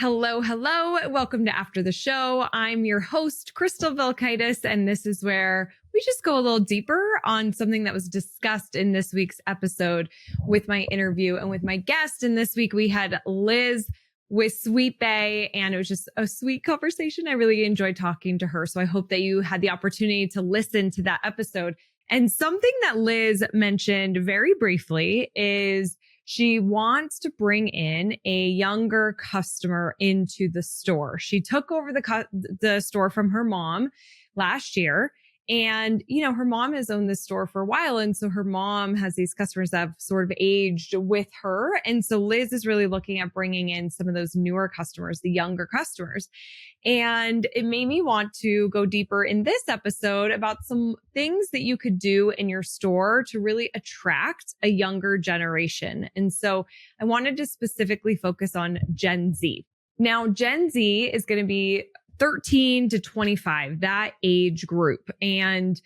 Hello, hello. Welcome to After the Show. I'm your host, Crystal Vilkaitis, and this is where we just go a little deeper on something that was discussed in this week's episode with my interview and with my guest. And this week we had Liz with Sweet Bay, and it was just a sweet conversation. I really enjoyed talking to her. So I hope that you had the opportunity to listen to that episode. And something that Liz mentioned very briefly is she wants to bring in a younger customer into the store. She took over the store from her mom last year. And, her mom has owned this store for a while. And so her mom has these customers that have sort of aged with her. And so Liz is really looking at bringing in some of those newer customers, the younger customers. And it made me want to go deeper in this episode about some things that you could do in your store to really attract a younger generation. And so I wanted to specifically focus on Gen Z. Now, Gen Z is going to be 13 to 25, that age group. And,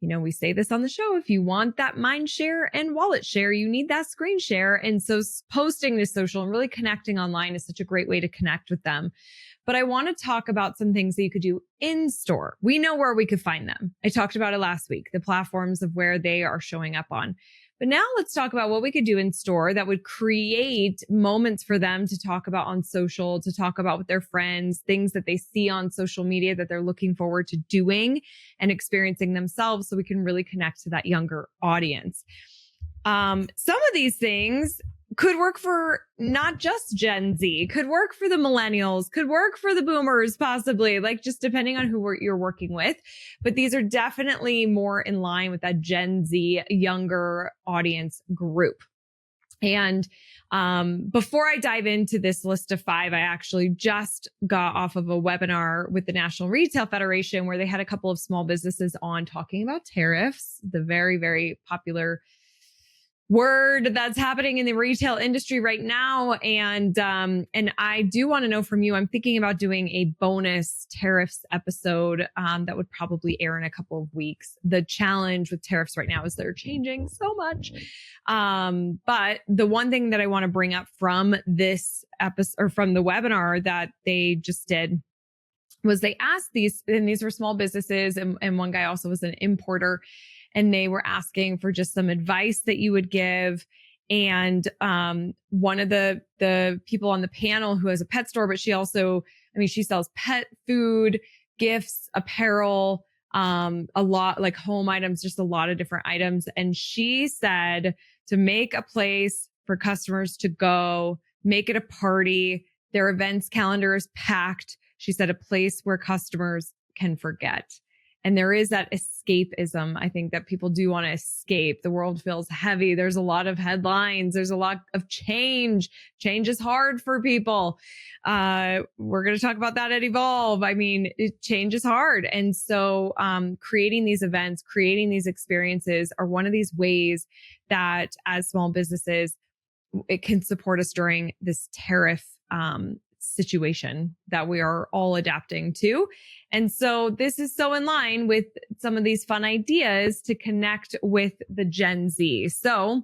we say this on the show, if you want that mind share and wallet share, you need that screen share. And so posting to social and really connecting online is such a great way to connect with them. But I want to talk about some things that you could do in store. We know where we could find them. I talked about it last week, the platforms of where they are showing up on. But now let's talk about what we could do in store that would create moments for them to talk about on social, to talk about with their friends, things that they see on social media that they're looking forward to doing and experiencing themselves, so we can really connect to that younger audience. Some of these things could work for not just Gen Z, could work for the millennials, could work for the boomers, possibly, like just depending on who you're working with. But these are definitely more in line with that Gen Z younger audience group. And before I dive into this list of 5, I actually just got off of a webinar with the National Retail Federation where they had a couple of small businesses on talking about tariffs, the very, very popular word that's happening in the retail industry right now. And I do want to know from you, I'm thinking about doing a bonus tariffs episode that would probably air in a couple of weeks. The challenge with tariffs right now is they're changing so much. But the one thing that I want to bring up from this episode or from the webinar that they just did was they asked these were small businesses, and one guy also was an importer. And they were asking for just some advice that you would give. And one of the people on the panel who has a pet store, but she also, she sells pet food, gifts, apparel, a lot like home items, just a lot of different items. And she said to make a place for customers to go, make it a party. Their events calendar is packed. She said a place where customers can forget. And there is that escapism. I think that people do want to escape. The world feels heavy. There's a lot of headlines. There's a lot of change. Change is hard for people. We're going to talk about that at Evolve. Change is hard. And so creating these events, creating these experiences are one of these ways that as small businesses, it can support us during this tariff situation that we are all adapting to. And so this is so in line with some of these fun ideas to connect with the Gen Z. So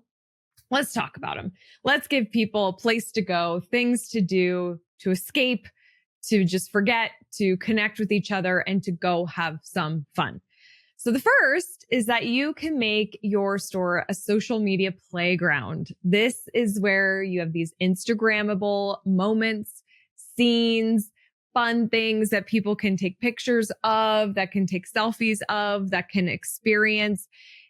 let's talk about them. Let's give people a place to go, things to do, to escape, to just forget, to connect with each other, and to go have some fun. So the first is that you can make your store a social media playground. This is where you have these Instagrammable moments, scenes, fun things that people can take pictures of, that can take selfies of, that can experience.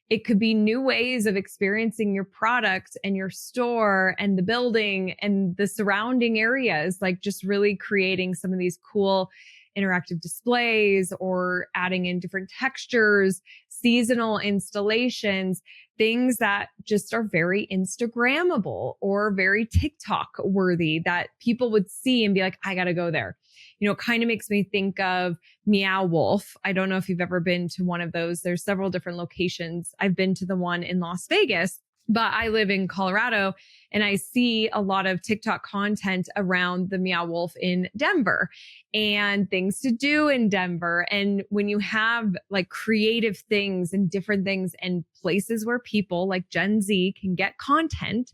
It could be new ways of experiencing your product and your store and the building and the surrounding areas, like just really creating some of these cool interactive displays or adding in different textures, seasonal installations, things that just are very Instagrammable or very TikTok worthy that people would see and be like, I got to go there. It kind of makes me think of Meow Wolf. I don't know if you've ever been to one of those. There's several different locations. I've been to the one in Las Vegas, but I live in Colorado and I see a lot of TikTok content around the Meow Wolf in Denver and things to do in Denver. And when you have like creative things and different things and places where people like Gen Z can get content,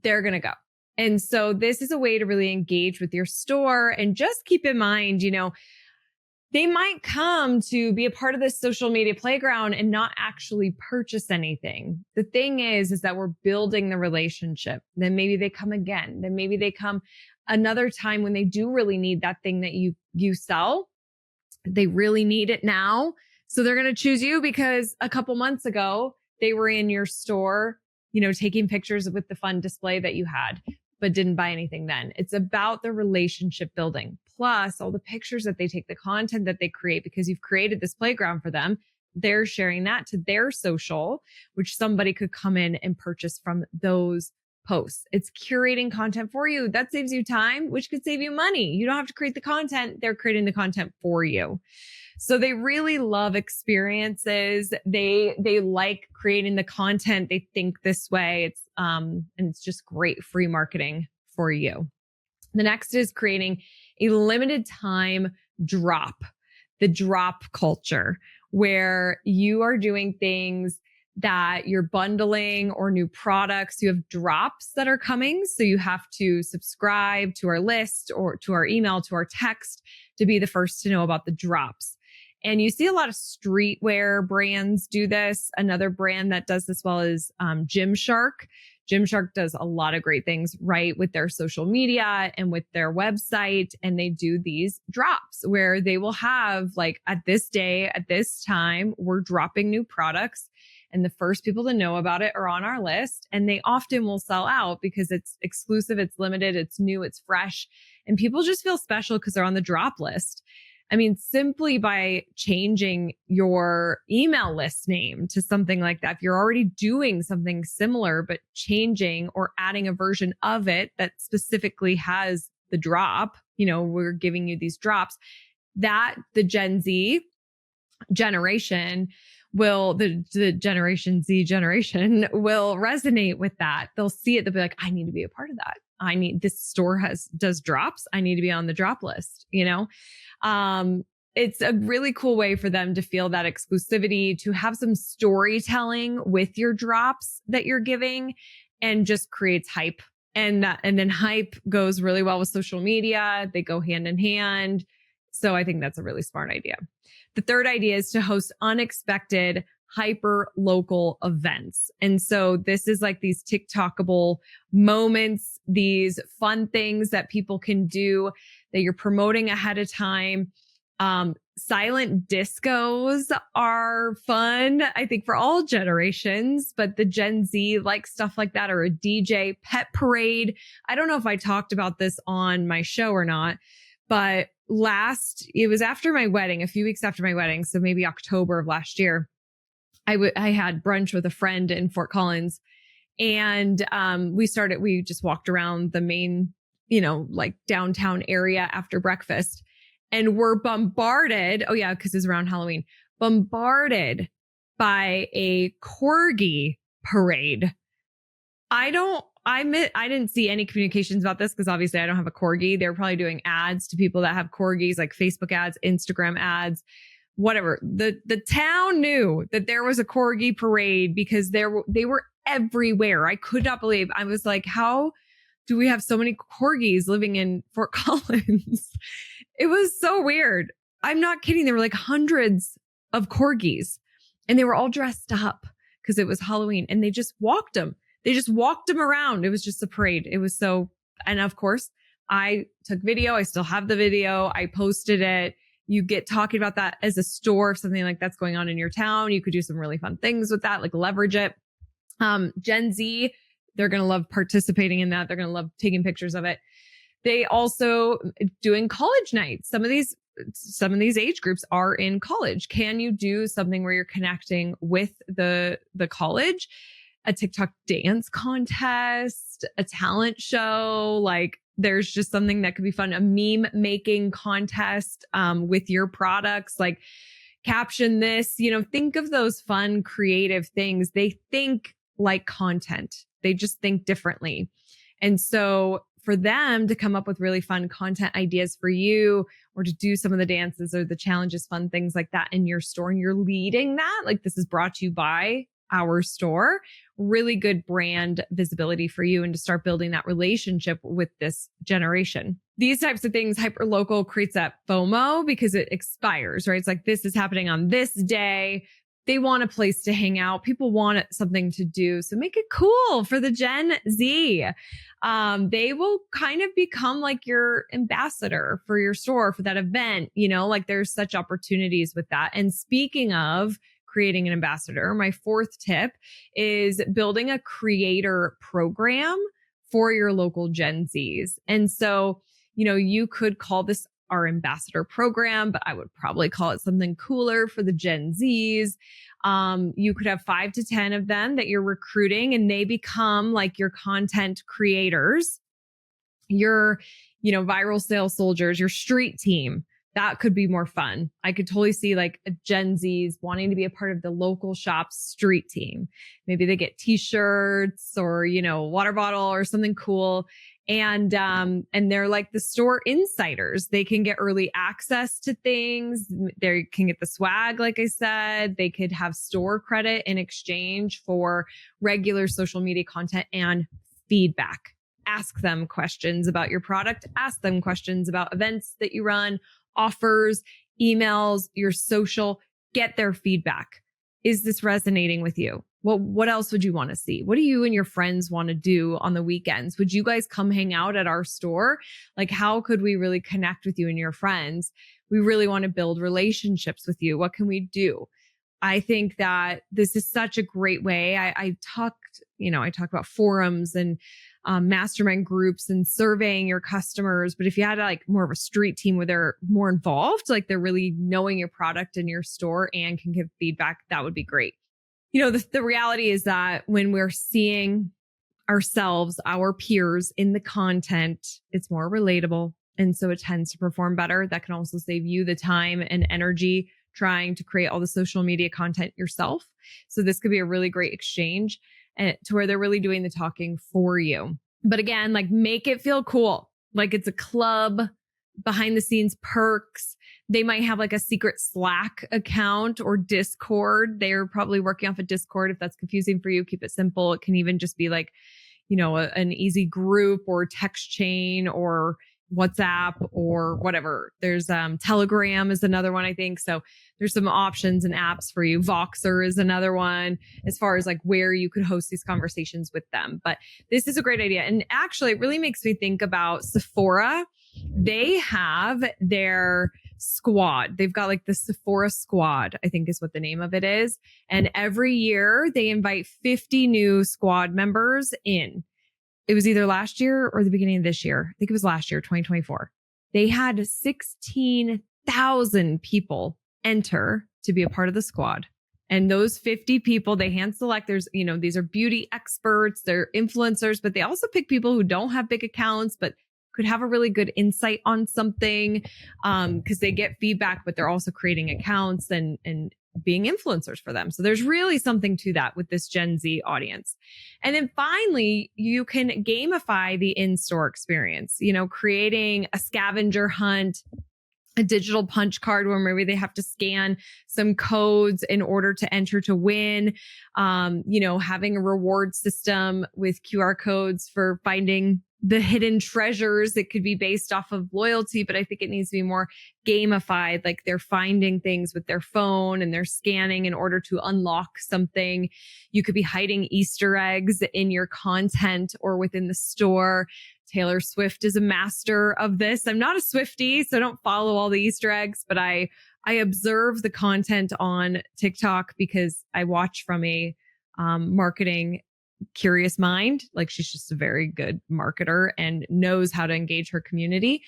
they're going to go. And so this is a way to really engage with your store, and just keep in mind, they might come to be a part of this social media playground and not actually purchase anything. The thing is that we're building the relationship. Then maybe they come again. Then maybe they come another time when they do really need that thing that you sell. They really need it now. So they're going to choose you because a couple months ago, they were in your store, taking pictures with the fun display that you had, but didn't buy anything then. It's about the relationship building, plus all the pictures that they take, the content that they create, because you've created this playground for them. They're sharing that to their social, which somebody could come in and purchase from those posts. It's curating content for you. That saves you time, which could save you money. You don't have to create the content. They're creating the content for you. So they really love experiences. They like creating the content. They think this way. And it's just great free marketing for you. The next is creating a limited time drop, the drop culture, where you are doing things that you're bundling or new products. You have drops that are coming. So you have to subscribe to our list or to our email, to our text to be the first to know about the drops. And you see a lot of streetwear brands do this. Another brand that does this well is Gymshark. Gymshark does a lot of great things, right, with their social media and with their website. And they do these drops where they will have, like, at this day, at this time, we're dropping new products. And the first people to know about it are on our list. And they often will sell out because it's exclusive, it's limited, it's new, it's fresh. And people just feel special because they're on the drop list. I mean, simply by changing your email list name to something like that, if you're already doing something similar, but changing or adding a version of it that specifically has the drop, we're giving you these drops, that the Gen Z generation the Generation Z generation will resonate with that. They'll see it. They'll be like, I need to be a part of that. This store does drops. I need to be on the drop list, It's a really cool way for them to feel that exclusivity, to have some storytelling with your drops that you're giving, and just creates hype. And then hype goes really well with social media. They go hand in hand. So I think that's a really smart idea. The third idea is to host unexpected hyper local events. And so this is like these TikTokable moments, these fun things that people can do that you're promoting ahead of time. Silent discos are fun, I think, for all generations, but the Gen Z like stuff like that, or a DJ pet parade. I don't know if I talked about this on my show or not, but it was after my wedding, a few weeks after my wedding. So maybe October of last year, I had brunch with a friend in Fort Collins, and we just walked around the main, like downtown area after breakfast, and we're bombarded. Oh yeah, because it's around Halloween, bombarded by a corgi parade. I didn't see any communications about this because obviously I don't have a corgi. They're probably doing ads to people that have corgis, like Facebook ads, Instagram ads, whatever. The town knew that there was a corgi parade because they were everywhere. I could not believe. I was like, how do we have so many corgis living in Fort Collins? It was so weird. I'm not kidding. There were like hundreds of corgis, and they were all dressed up because it was Halloween, and they just walked them. They just walked them around. It was just a parade. It was so, and of course I took video. I still have the video. I posted it. You get talking about that as a store, if something like that's going on in your town. You could do some really fun things with that, like leverage it. Gen Z, they're going to love participating in that. They're going to love taking pictures of it. They also doing college nights. Some of these age groups are in college. Can you do something where you're connecting with the college? A TikTok dance contest, a talent show, like there's just something that could be fun. A meme making contest with your products, like caption this, think of those fun, creative things. They think like content. They just think differently. And so for them to come up with really fun content ideas for you, or to do some of the dances or the challenges, fun things like that in your store, and you're leading that, like this is brought to you by our store, really good brand visibility for you and to start building that relationship with this generation. These types of things, hyperlocal creates that FOMO because it expires, right? It's like, this is happening on this day. They want a place to hang out. People want something to do. So make it cool for the Gen Z. They will kind of become like your ambassador for your store, for that event. Like there's such opportunities with that. And speaking of creating an ambassador, my fourth tip is building a creator program for your local Gen Zs. And so, you could call this our ambassador program, but I would probably call it something cooler for the Gen Zs. You could have 5 to 10 of them that you're recruiting, and they become like your content creators, your, viral sales soldiers, your street team. That could be more fun. I could totally see like a Gen Zs wanting to be a part of the local shop's street team. Maybe they get t-shirts or, water bottle or something cool. And they're like the store insiders. They can get early access to things. They can get the swag, like I said. They could have store credit in exchange for regular social media content and feedback. Ask them questions about your product. Ask them questions about events that you run, offers, emails, your social. Get their feedback. Is this resonating with you? Well, what else would you want to see? What do you and your friends want to do on the weekends? Would you guys come hang out at our store? Like, how could we really connect with you and your friends? We really want to build relationships with you. What can we do? I think that this is such a great way. I talk about forums and mastermind groups and surveying your customers. But if you had like more of a street team where they're more involved, like they're really knowing your product and your store and can give feedback, that would be great. The reality is that when we're seeing ourselves, our peers in the content, it's more relatable. And so it tends to perform better. That can also save you the time and energy trying to create all the social media content yourself. So this could be a really great exchange and to where they're really doing the talking for you. But again, like make it feel cool. Like it's a club, behind the scenes perks. They might have like a secret Slack account or Discord. They're probably working off a Discord. If that's confusing for you, keep it simple. It can even just be like, an easy group or text chain or WhatsApp or whatever. There's Telegram is another one, I think. So there's some options and apps for you. Voxer is another one as far as like where you could host these conversations with them. But this is a great idea. And actually, it really makes me think about Sephora. They have their squad. They've got like the Sephora squad, I think is what the name of it is. And every year they invite 50 new squad members in. It was either last year or the beginning of this year. I think it was last year, 2024. They had 16,000 people enter to be a part of the squad. And those 50 people, they hand select. These are beauty experts, they're influencers, but they also pick people who don't have big accounts, but could have a really good insight on something because they get feedback, but they're also creating accounts and being influencers for them. So there's really something to that with this Gen Z audience. And then finally, you can gamify the in-store experience, creating a scavenger hunt, a digital punch card where maybe they have to scan some codes in order to enter to win, having a reward system with QR codes for finding the hidden treasures. It could be based off of loyalty, but I think it needs to be more gamified. Like they're finding things with their phone and they're scanning in order to unlock something. You could be hiding Easter eggs in your content or within the store. Taylor Swift is a master of this. I'm not a Swiftie, so I don't follow all the Easter eggs, but I observe the content on TikTok because I watch from a marketing curious mind. Like she's just a very good marketer and knows how to engage her community.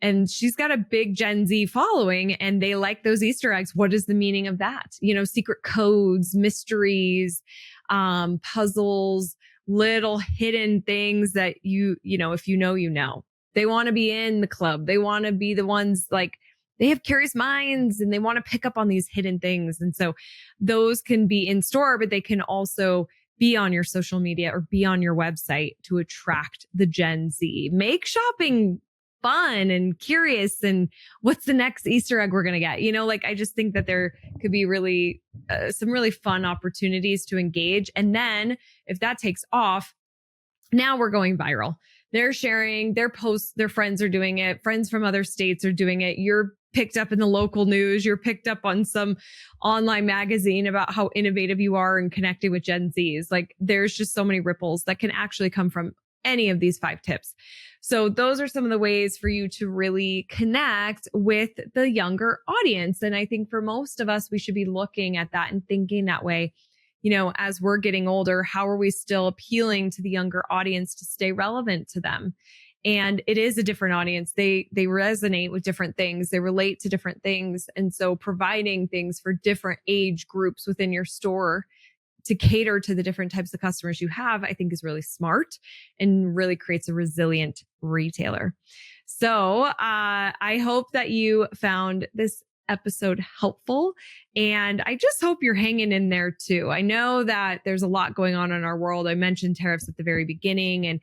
And she's got a big Gen Z following and they like those Easter eggs. What is the meaning of that? Secret codes, mysteries, puzzles, little hidden things that if you know. They want to be in the club. They want to be the ones like they have curious minds and they want to pick up on these hidden things. And so those can be in store, but they can also be on your social media or be on your website to attract the Gen Z. Make shopping fun and curious and what's the next Easter egg we're going to get? Like I just think that there could be really some really fun opportunities to engage. And then if that takes off, now we're going viral. They're sharing their posts. Their friends are doing it. Friends from other states are doing it. You're picked up in the local news. You're picked up on some online magazine about how innovative you are and connecting with Gen Zs. Like there's just so many ripples that can actually come from any of these 5 tips. So those are some of the ways for you to really connect with the younger audience. And I think for most of us, we should be looking at that and thinking that way. As we're getting older, how are we still appealing to the younger audience to stay relevant to them? And it is a different audience. They resonate with different things. They relate to different things. And so providing things for different age groups within your store to cater to the different types of customers you have, I think is really smart and really creates a resilient retailer. So I hope that you found this episode helpful. And I just hope you're hanging in there too. I know that there's a lot going on in our world. I mentioned tariffs at the very beginning, and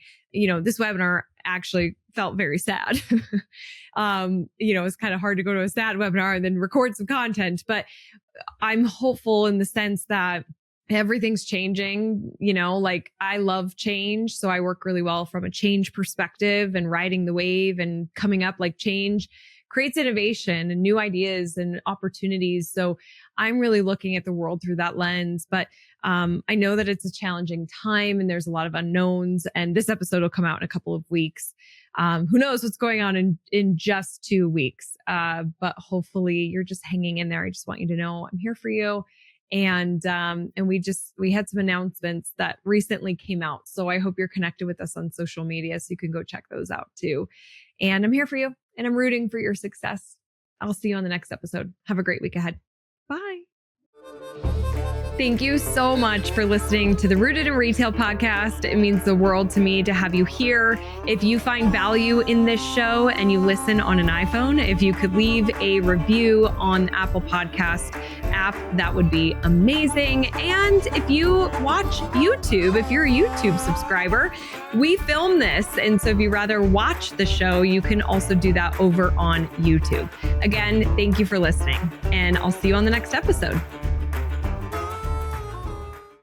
this webinar actually felt very sad. It's kind of hard to go to a sad webinar and then record some content, but I'm hopeful in the sense that everything's changing. Like I love change. So I work really well from a change perspective, and riding the wave and coming up. Like change creates innovation and new ideas and opportunities. So I'm really looking at the world through that lens. But I know that it's a challenging time and there's a lot of unknowns. And this episode will come out in a couple of weeks. Who knows what's going on in just 2 weeks? But hopefully you're just hanging in there. I just want you to know I'm here for you. And we had some announcements that recently came out. So I hope you're connected with us on social media so you can go check those out too. And I'm here for you and I'm rooting for your success. I'll see you on the next episode. Have a great week ahead. Bye. Thank you so much for listening to the Rooted in Retail podcast. It means the world to me to have you here. If you find value in this show and you listen on an iPhone, if you could leave a review on the Apple Podcast app, that would be amazing. And if you watch YouTube, if you're a YouTube subscriber, we film this. And so if you rather watch the show, you can also do that over on YouTube. Again, thank you for listening, and I'll see you on the next episode.